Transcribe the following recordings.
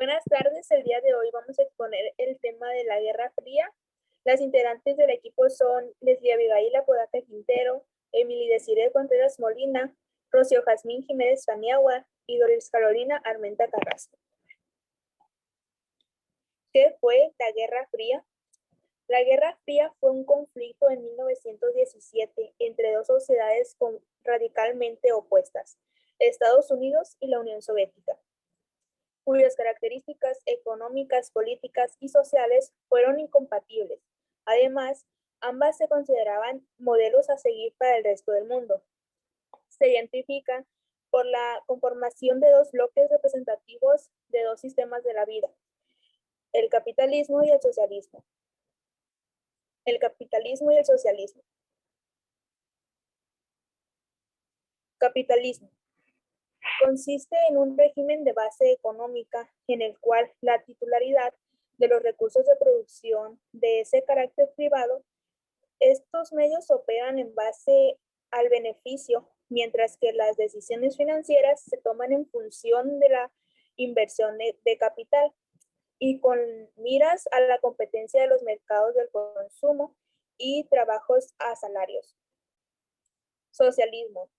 Buenas tardes, el día de hoy vamos a exponer el tema de la Guerra Fría. Las integrantes del equipo son Leslie Abigail Apodaca Quintero, Emily Desiree Contreras Molina, Rocío Jazmín Jiménez Paniagua y Doris Carolina Armenta Carrasco. ¿Qué fue la Guerra Fría? La Guerra Fría fue un conflicto en 1917 entre dos sociedades radicalmente opuestas, Estados Unidos y la Unión Soviética, cuyas características económicas, políticas y sociales fueron incompatibles. Además, ambas se consideraban modelos a seguir para el resto del mundo. Se identifican por la conformación de dos bloques representativos de dos sistemas de la vida, el capitalismo y el socialismo. El capitalismo y el socialismo. Capitalismo. Consiste en un régimen de base económica en el cual la titularidad de los recursos de producción de ese carácter privado, estos medios operan en base al beneficio, mientras que las decisiones financieras se toman en función de la inversión de capital y con miras a la competencia de los mercados del consumo y trabajos a salarios. Socialismo.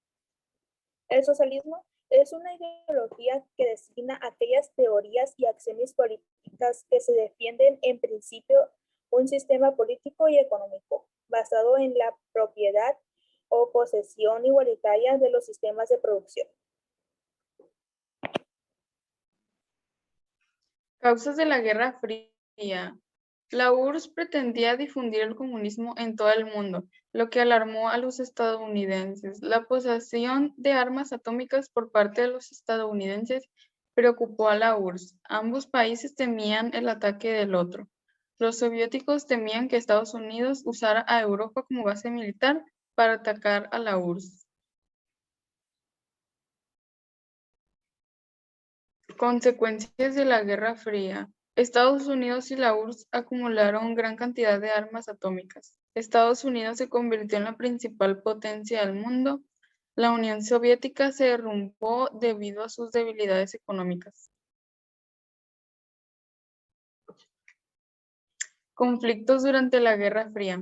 El socialismo es una ideología que designa aquellas teorías y acciones políticas que se defienden en principio un sistema político y económico basado en la propiedad o posesión igualitaria de los sistemas de producción. Causas de la Guerra Fría. La URSS pretendía difundir el comunismo en todo el mundo, lo que alarmó a los estadounidenses. La posesión de armas atómicas por parte de los estadounidenses preocupó a la URSS. Ambos países temían el ataque del otro. Los soviéticos temían que Estados Unidos usara a Europa como base militar para atacar a la URSS. Consecuencias de la Guerra Fría. Estados Unidos y la URSS acumularon gran cantidad de armas atómicas. Estados Unidos se convirtió en la principal potencia del mundo. La Unión Soviética se derrumbó debido a sus debilidades económicas. Conflictos durante la Guerra Fría.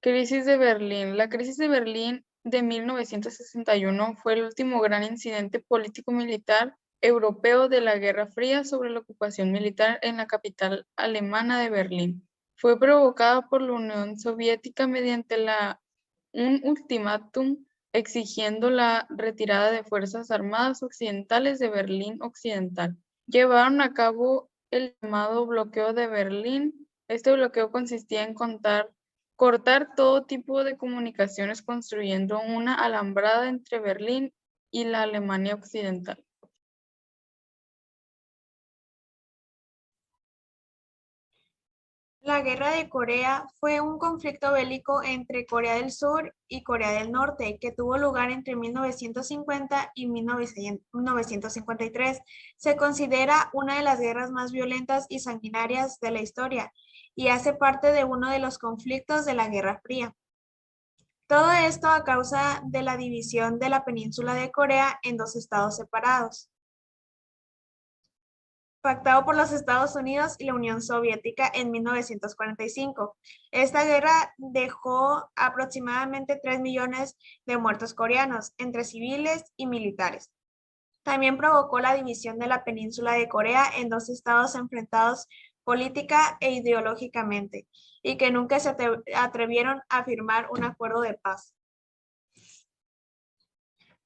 Crisis de Berlín. La crisis de Berlín de 1961 fue el último gran incidente político-militar europeo de la Guerra Fría sobre la ocupación militar en la capital alemana de Berlín. Fue provocada por la Unión Soviética mediante un ultimátum exigiendo la retirada de fuerzas armadas occidentales de Berlín Occidental. Llevaron a cabo el llamado bloqueo de Berlín. Este bloqueo consistía en cortar todo tipo de comunicaciones construyendo una alambrada entre Berlín y la Alemania Occidental. La Guerra de Corea fue un conflicto bélico entre Corea del Sur y Corea del Norte que tuvo lugar entre 1950 y 1953. Se considera una de las guerras más violentas y sanguinarias de la historia y hace parte de uno de los conflictos de la Guerra Fría. Todo esto a causa de la división de la península de Corea en dos estados separados, pactado por los Estados Unidos y la Unión Soviética en 1945. Esta guerra dejó aproximadamente 3 millones de muertos coreanos, entre civiles y militares. También provocó la división de la península de Corea en dos estados enfrentados política e ideológicamente, y que nunca se atrevieron a firmar un acuerdo de paz.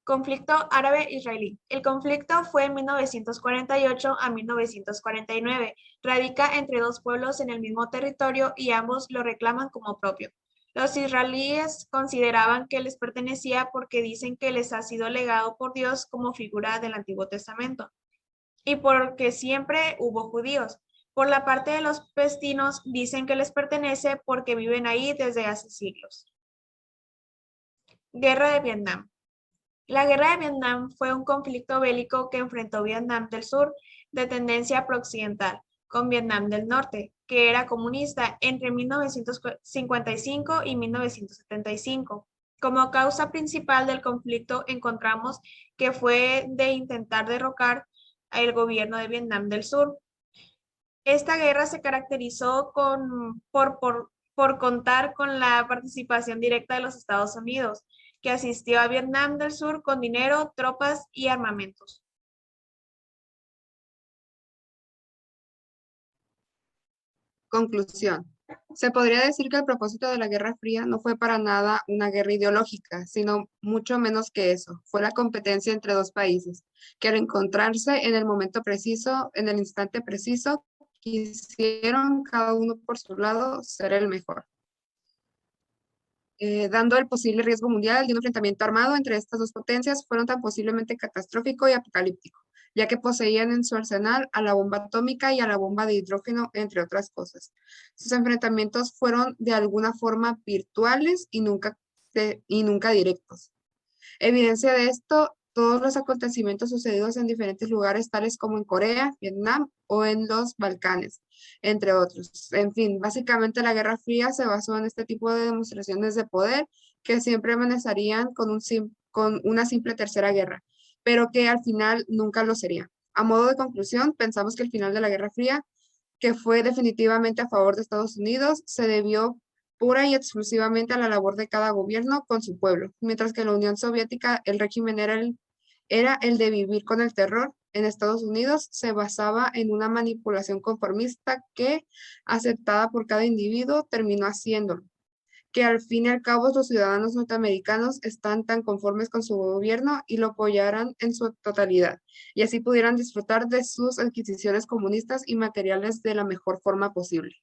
Conflicto árabe-israelí. El conflicto fue en 1948 a 1949. Radica entre dos pueblos en el mismo territorio y ambos lo reclaman como propio. Los israelíes consideraban que les pertenecía porque dicen que les ha sido legado por Dios como figura del Antiguo Testamento y porque siempre hubo judíos. Por la parte de los palestinos dicen que les pertenece porque viven ahí desde hace siglos. Guerra de Vietnam. La Guerra de Vietnam fue un conflicto bélico que enfrentó Vietnam del Sur, de tendencia prooccidental, con Vietnam del Norte, que era comunista, entre 1955 y 1975. Como causa principal del conflicto encontramos que fue de intentar derrocar el gobierno de Vietnam del Sur. Esta guerra se caracterizó por contar con la participación directa de los Estados Unidos, que asistió a Vietnam del Sur con dinero, tropas y armamentos. Conclusión. Se podría decir que el propósito de la Guerra Fría no fue para nada una guerra ideológica, sino mucho menos que eso. Fue la competencia entre dos países, que al encontrarse en el momento preciso, en el instante preciso, quisieron cada uno por su lado ser el mejor. Dando el posible riesgo mundial de un enfrentamiento armado entre estas dos potencias, fueron tan posiblemente catastrófico y apocalíptico, ya que poseían en su arsenal a la bomba atómica y a la bomba de hidrógeno, entre otras cosas. Sus enfrentamientos fueron de alguna forma virtuales y nunca directos. Evidencia de esto, todos los acontecimientos sucedidos en diferentes lugares, tales como en Corea, Vietnam o en los Balcanes, entre otros. En fin, básicamente la Guerra Fría se basó en este tipo de demostraciones de poder que siempre amenazarían con una simple tercera guerra, pero que al final nunca lo sería. A modo de conclusión, pensamos que el final de la Guerra Fría, que fue definitivamente a favor de Estados Unidos, se debió pura y exclusivamente a la labor de cada gobierno con su pueblo, mientras que en la Unión Soviética el régimen era el de vivir con el terror. En Estados Unidos se basaba en una manipulación conformista que, aceptada por cada individuo, terminó haciéndolo. Que al fin y al cabo los ciudadanos norteamericanos están tan conformes con su gobierno y lo apoyarán en su totalidad, y así pudieran disfrutar de sus adquisiciones comunistas y materiales de la mejor forma posible.